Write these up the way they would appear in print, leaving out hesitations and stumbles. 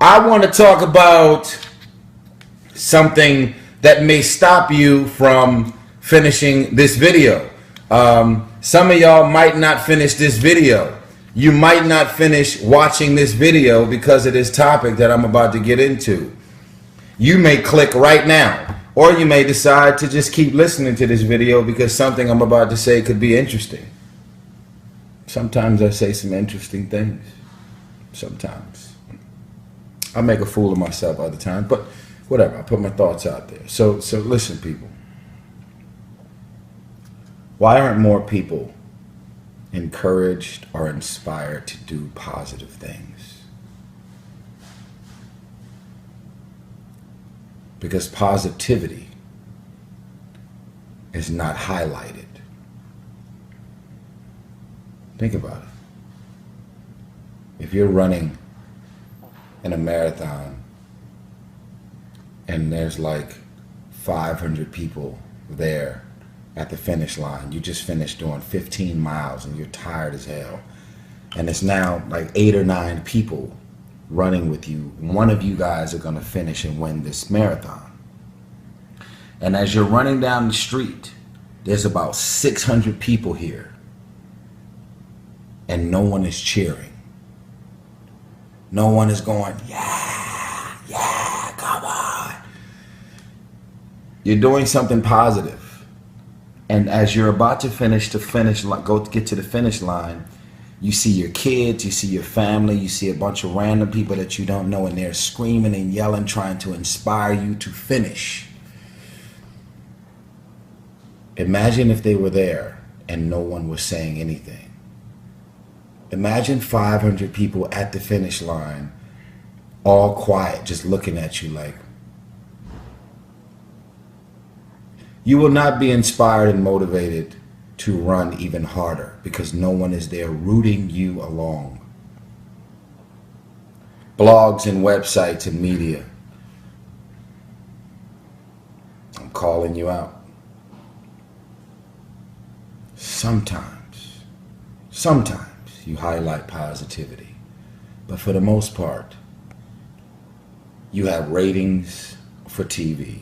I want to talk about something that may stop you from finishing this video. Some of y'all might not finish this video. You might not finish watching this video because of this topic that I'm about to get into. You may click right now, or you may decide to just keep listening to this video because something I'm about to say could be interesting. Sometimes I say some interesting things. Sometimes I make a fool of myself other times, but whatever, I put my thoughts out there. So listen, people. Why aren't more people encouraged or inspired to do positive things? Because positivity is not highlighted. Think about it. If you're running in a marathon and there's like 500 people there at the finish line, you just finished doing 15 miles and you're tired as hell, and it's now like 8 or 9 people running with you. One of you guys are going to finish and win this marathon. And as you're running down the street, there's about 600 people here and no one is cheering. No one is going, yeah, come on. You're doing something positive. And as you're about to get to the finish line, you see your kids, you see your family, you see a bunch of random people that you don't know, and they're screaming and yelling, trying to inspire you to finish. Imagine if they were there and no one was saying anything. Imagine 500 people at the finish line, all quiet, just looking at you like. You will not be inspired and motivated to run even harder because no one is there rooting you along. Blogs and websites and media. I'm calling you out. Sometimes you highlight positivity, but for the most part, you have ratings for TV.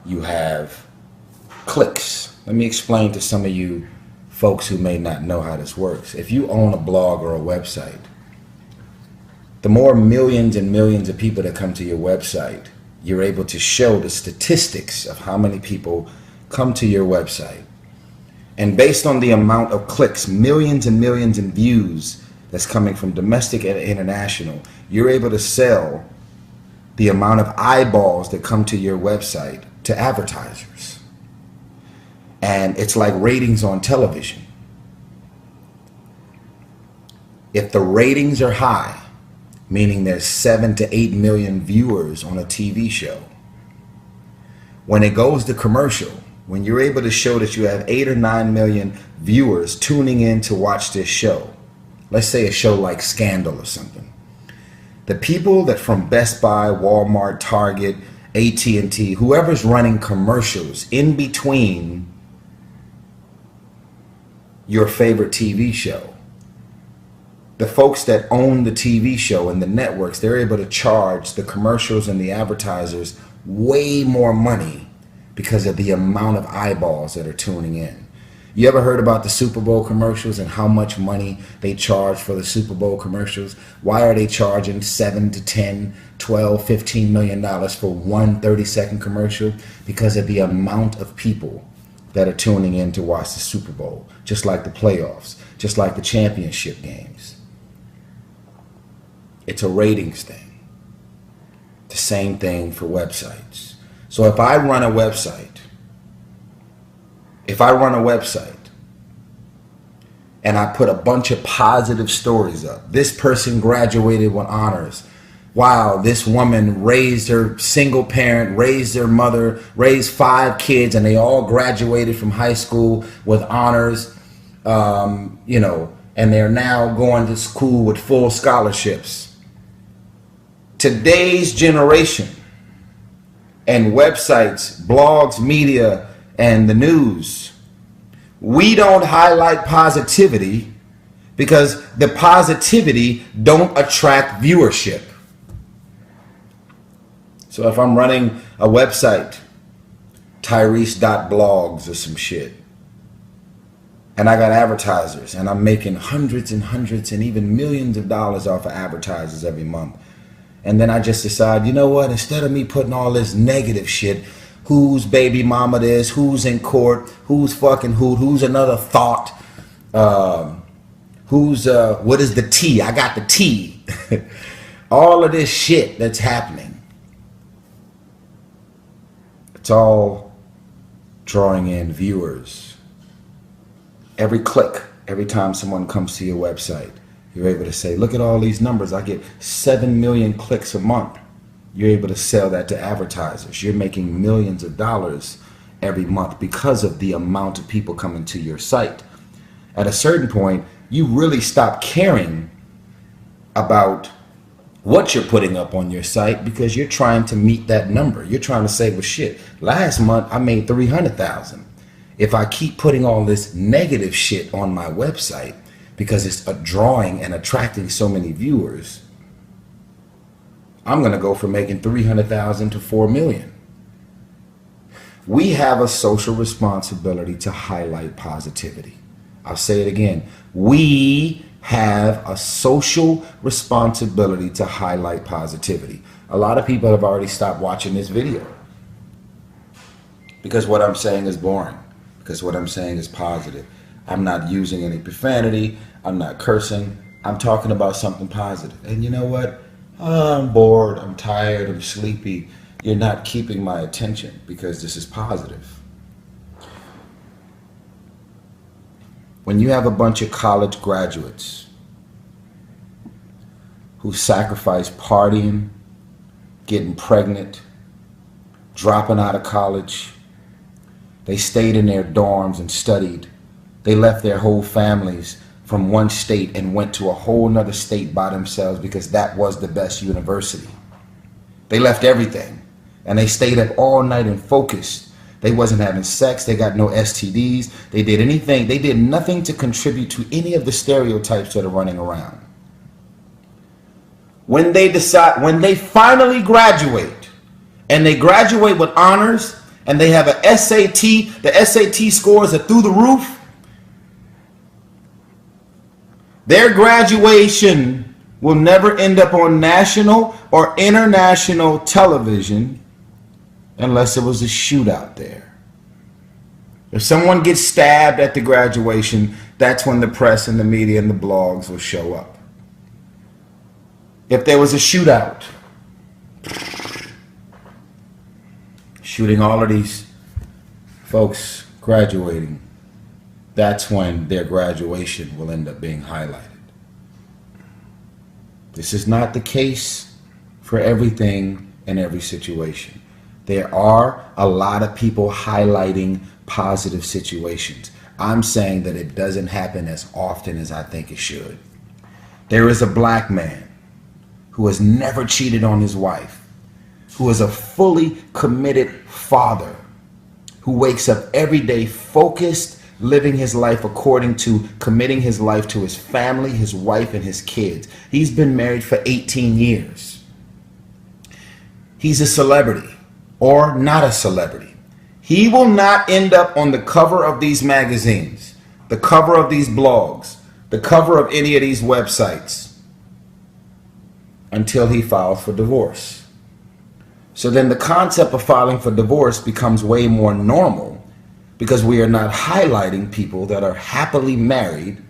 You have clicks. Let me explain to some of you folks who may not know how this works. If you own a blog or a website, the more millions and millions of people that come to your website, you're able to show the statistics of how many people come to your website. And based on the amount of clicks, millions and millions in views that's coming from domestic and international, you're able to sell the amount of eyeballs that come to your website to advertisers. And it's like ratings on television. If the ratings are high, meaning there's 7 to 8 million viewers on a TV show, when it goes to commercial, when you're able to show that you have 8 or 9 million viewers tuning in to watch this show, let's say a show like Scandal or something, the people that from Best Buy, Walmart, Target, AT&T, whoever's running commercials in between your favorite TV show, the folks that own the TV show and the networks, they're able to charge the commercials and the advertisers way more money because of the amount of eyeballs that are tuning in. You ever heard about the Super Bowl commercials and how much money they charge for the Super Bowl commercials? Why are they charging 7 to 10, 12, $15 million for one 30-second commercial? Because of the amount of people that are tuning in to watch the Super Bowl, just like the playoffs, just like the championship games. It's a ratings thing. The same thing for websites. So if I run a website and I put a bunch of positive stories up, this person graduated with honors. Wow, this woman raised her single parent, raised their mother, raised 5 kids, and they all graduated from high school with honors, and they're now going to school with full scholarships. Today's generation and websites, blogs, media, and the news, we don't highlight positivity because the positivity don't attract viewership. So if I'm running a website, Tyrese.blogs or some shit, and I got advertisers, and I'm making hundreds and hundreds and even millions of dollars off of advertisers every month, and then I just decide, you know what, instead of me putting all this negative shit, whose baby mama this, who's in court, who's fucking who's another thought, what is the T? I got the T. All of this shit that's happening. It's all drawing in viewers. Every click, every time someone comes to your website, you're able to say, look at all these numbers. I get 7 million clicks a month. You're able to sell that to advertisers. You're making millions of dollars every month because of the amount of people coming to your site. At a certain point, you really stop caring about what you're putting up on your site because you're trying to meet that number. You're trying to say, well, shit, last month I made 300,000. If I keep putting all this negative shit on my website because it's drawing and attracting so many viewers, I'm going to go from making 300,000 to 4 million. We have a social responsibility to highlight positivity. I'll say it again. We have a social responsibility to highlight positivity. A lot of people have already stopped watching this video because what I'm saying is boring, because what I'm saying is positive. I'm not using any profanity. I'm not cursing. I'm talking about something positive. And you know what? I'm bored. I'm tired. I'm sleepy. You're not keeping my attention because this is positive. When you have a bunch of college graduates who sacrifice partying, getting pregnant, dropping out of college, they stayed in their dorms and studied. They left their whole families from one state and went to a whole nother state by themselves because that was the best university. They left everything and they stayed up all night and focused. They wasn't having sex. They got no STDs. They did anything. They did nothing to contribute to any of the stereotypes that are running around. When they finally graduate, and they graduate with honors, and they have a SAT, the SAT scores are through the roof, their graduation will never end up on national or international television unless it was a shootout there. If someone gets stabbed at the graduation, that's when the press and the media and the blogs will show up. If there was a shootout, shooting all of these folks graduating, that's when their graduation will end up being highlighted. This is not the case for everything in every situation. There are a lot of people highlighting positive situations. I'm saying that it doesn't happen as often as I think it should. There is a black man who has never cheated on his wife, who is a fully committed father, who wakes up every day focused, living his life according to committing his life to his family, his wife, and his kids. He's been married for 18 years. He's a celebrity or not a celebrity. He will not end up on the cover of these magazines, the cover of these blogs, the cover of any of these websites until he files for divorce. So then the concept of filing for divorce becomes way more normal because we are not highlighting people that are happily married,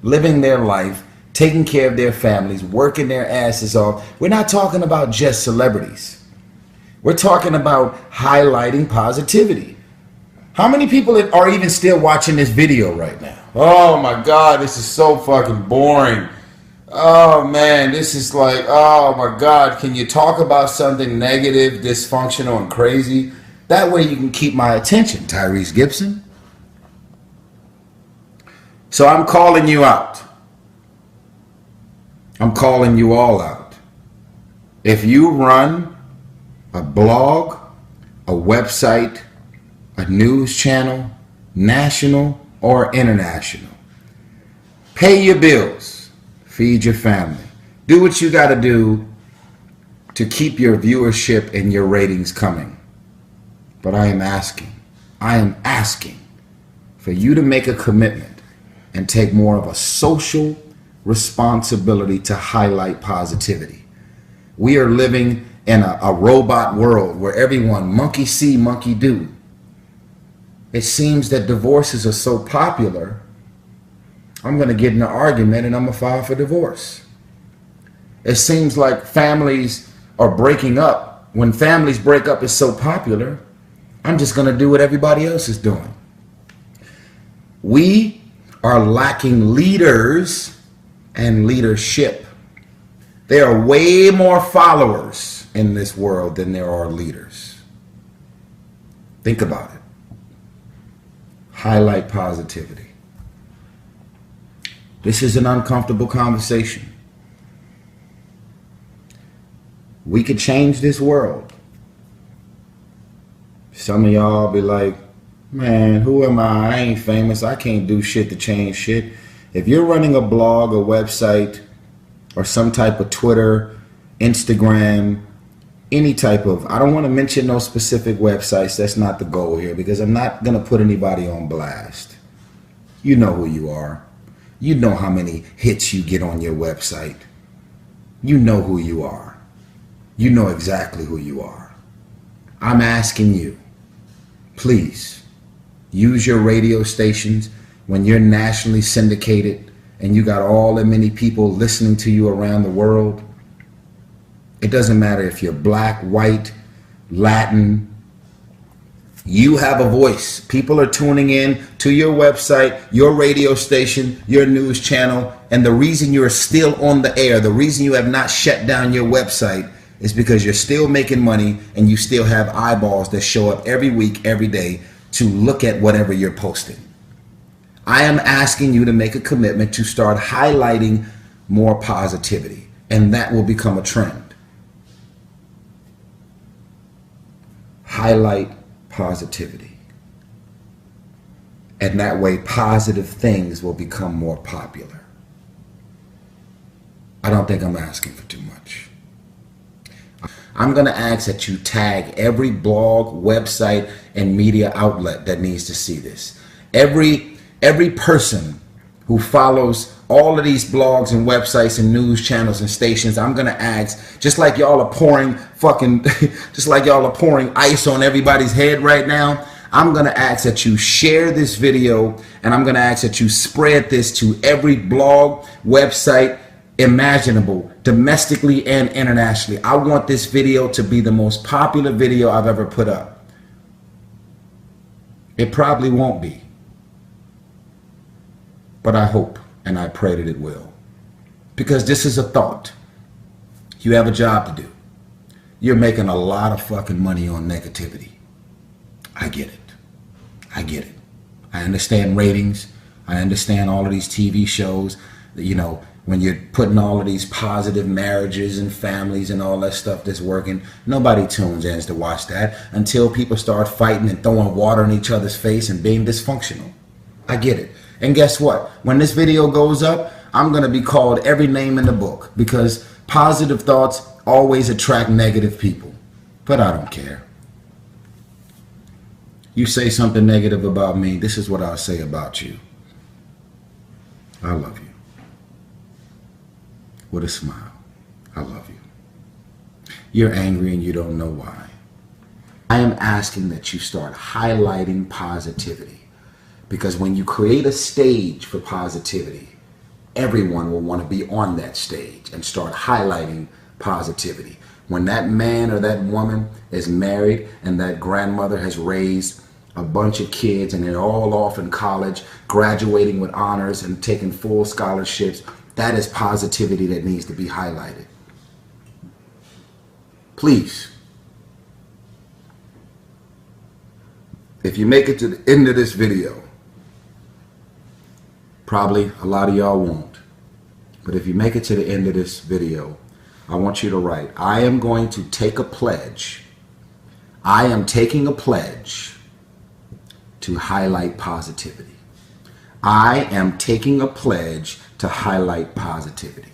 living their life, taking care of their families, working their asses off. We're not talking about just celebrities. We're talking about highlighting positivity. How many people are even still watching this video right now? Oh my God, this is so fucking boring. Oh man, this is like, oh my God, can you talk about something negative, dysfunctional, and crazy? That way you can keep my attention, Tyrese Gibson. So I'm calling you out. I'm calling you all out. If you run a blog, a website, a news channel, national or international, pay your bills, feed your family, do what you got to do to keep your viewership and your ratings coming. But I am asking for you to make a commitment and take more of a social responsibility to highlight positivity. We are living in a robot world where everyone monkey see, monkey do. It seems that divorces are so popular, I'm going to get in an argument and I'm going to file for divorce. It seems like families are breaking up. When families break up, it's so popular, I'm just going to do what everybody else is doing. We are lacking leaders and leadership. There are way more followers in this world than there are leaders. Think about it. Highlight positivity. This is an uncomfortable conversation. We could change this world. Some of y'all be like, man, who am I? I ain't famous. I can't do shit to change shit. If you're running a blog, a website, or some type of Twitter, Instagram, any type of, I don't want to mention no specific websites. That's not the goal here, because I'm not going to put anybody on blast. You know who you are. You know how many hits you get on your website. You know who you are. You know exactly who you are. I'm asking you, please, use your radio stations when you're nationally syndicated and you got all that many people listening to you around the world. It doesn't matter if you're black, white, Latin. You have a voice. People are tuning in to your website, your radio station, your news channel, and the reason you're still on the air, the reason you have not shut down your website, is because you're still making money and you still have eyeballs that show up every week, every day to look at whatever you're posting. I am asking you to make a commitment to start highlighting more positivity, and that will become a trend. Highlight positivity. And that way, positive things will become more popular. I don't think I'm asking for too much. I'm going to ask that you tag every blog, website, and media outlet that needs to see this. Every person who follows all of these blogs and websites and news channels and stations, I'm going to ask, just like y'all are pouring ice on everybody's head right now, I'm going to ask that you share this video, and I'm going to ask that you spread this to every blog, website imaginable, domestically and internationally. I want this video to be the most popular video I've ever put up. It probably won't be, but I hope and I pray that it will, because this is a thought. You have a job to do. You're making a lot of fucking money on negativity. I get it. I get it. I understand ratings. I understand all of these TV shows, you know, when you're putting all of these positive marriages and families and all that stuff that's working. Nobody tunes in to watch that until people start fighting and throwing water in each other's face and being dysfunctional. I get it. And guess what? When this video goes up, I'm going to be called every name in the book, because positive thoughts always attract negative people. But I don't care. You say something negative about me, this is what I'll say about you. I love you. With a smile. I love you. You're angry and you don't know why. I am asking that you start highlighting positivity, because when you create a stage for positivity, everyone will want to be on that stage and start highlighting positivity. When that man or that woman is married and that grandmother has raised a bunch of kids and they're all off in college, graduating with honors and taking full scholarships, that is positivity that needs to be highlighted. Please, if you make it to the end of this video, probably a lot of y'all won't, but if you make it to the end of this video, I want you to write, I am going to take a pledge. I am taking a pledge to highlight positivity. I am taking a pledge to highlight positivity.